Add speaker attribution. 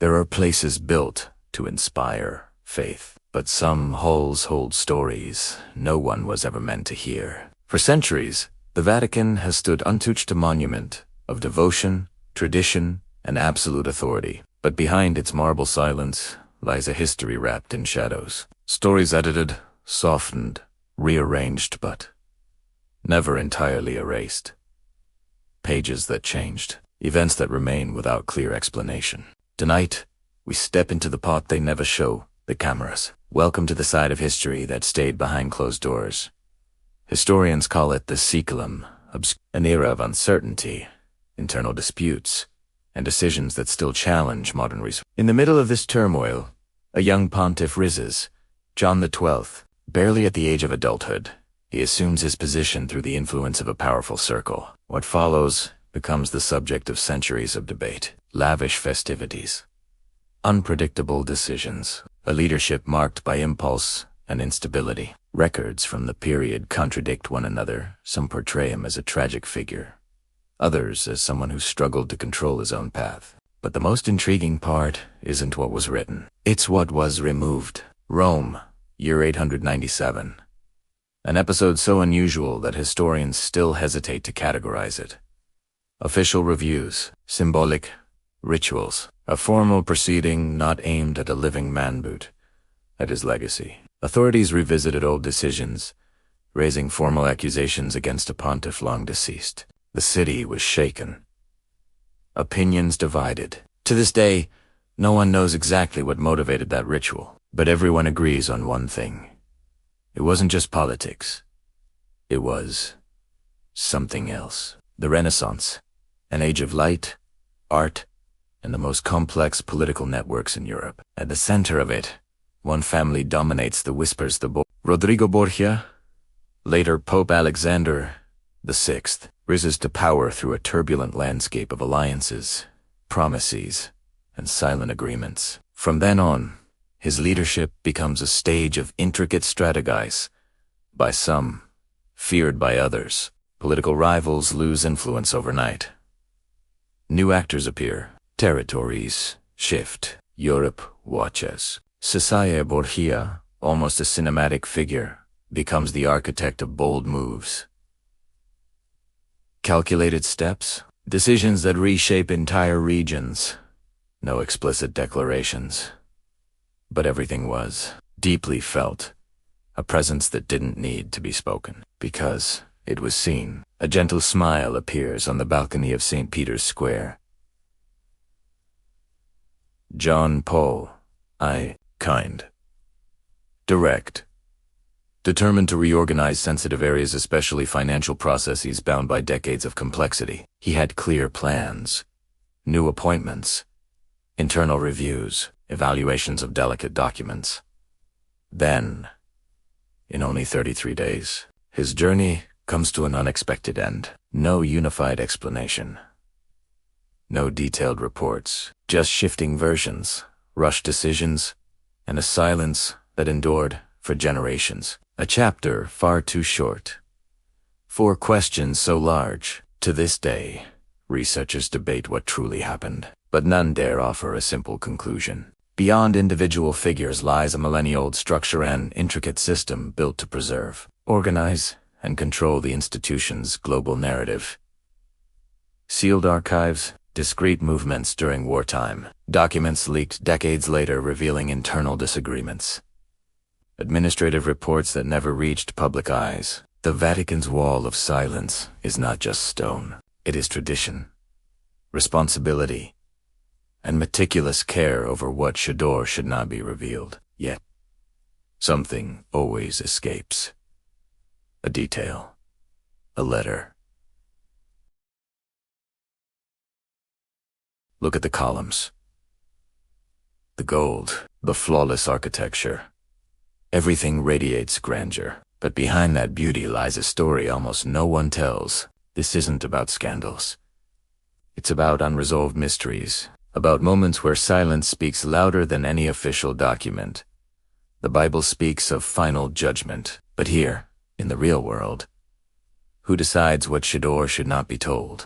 Speaker 1: There are places built to inspire faith, but some halls hold stories no one was ever meant to hear. For centuries, the Vatican has stood untouched, a monument of devotion, tradition, and absolute authority. But behind its marble silence lies a history wrapped in shadows. Stories edited, softened, rearranged, but never entirely erased. Pages that changed, events that remain without clear explanation. Tonight, we step into the pot they never show, the cameras. Welcome to the side of history that stayed behind closed doors. Historians call it the Seculum, an era of uncertainty, internal disputes, and decisions that still challenge modern reason. In the middle of this turmoil, a young pontiff rises, John XII, barely at the age of adulthood. He assumes his position through the influence of a powerful circle. What follows becomes the subject of centuries of debate. Lavish festivities, unpredictable decisions, a leadership marked by impulse and instability. Records from the period contradict one another. Some portray him as a tragic figure, others as someone who struggled to control his own path. But the most intriguing part isn't what was written. It's what was removed. Rome, year 897. An episode so unusual that historians still hesitate to categorize it. Official reviews, symbolic rituals, a formal proceeding not aimed at a living man but at his legacy. Authorities revisited old decisions, raising formal accusations against a pontiff long deceased. The city was shaken. Opinions divided. To this day, no one knows exactly what motivated that ritual, but everyone agrees on one thing. It wasn't just politics. It was something else. The Renaissance, an age of light, art, and the most complex political networks in Europe. At the center of it, one family dominates the whispers. Rodrigo Borgia, later Pope Alexander VI, rises to power through a turbulent landscape of alliances, promises, and silent agreements. From then on, his leadership becomes a stage of intricate strategies, by some, feared by others. Political rivals lose influence overnight. New actors appear. Territories shift. Europe watches. Cesare Borgia, almost a cinematic figure, becomes the architect of bold moves. Calculated steps, decisions that reshape entire regions. No explicit declarations. But everything was deeply felt, a presence that didn't need to be spoken, because it was seen. A gentle smile appears on the balcony of St. Peter's Square. John Paul I, kind, direct, determined to reorganize sensitive areas, especially financial processes bound by decades of complexity. He had clear plans, new appointments, internal reviews, evaluations of delicate documents. Then, in only 33 days, his journey comes to an unexpected end. No unified explanation. No detailed reports, just shifting versions, rushed decisions, and a silence that endured for generations. A chapter far too short. 4 questions so large. To this day, researchers debate what truly happened, but none dare offer a simple conclusion. Beyond individual figures lies a millennia-old structure, an intricate system built to preserve, organize, and control the institution's global narrative. Sealed archives, discrete movements during wartime, documents leaked decades later revealing internal disagreements. Administrative reports that never reached public eyes. The Vatican's wall of silence is not just stone. It is tradition, responsibility, and meticulous care over what should or should not be revealed. Yet, something always escapes. A detail, a letter. Look at the columns. The gold, the flawless architecture. Everything radiates grandeur, but behind that beauty lies a story almost no one tells. This isn't about scandals. It's about unresolved mysteries, about moments where silence speaks louder than any official document. The Bible speaks of final judgment, but here, in the real world, who decides what should or should not be told?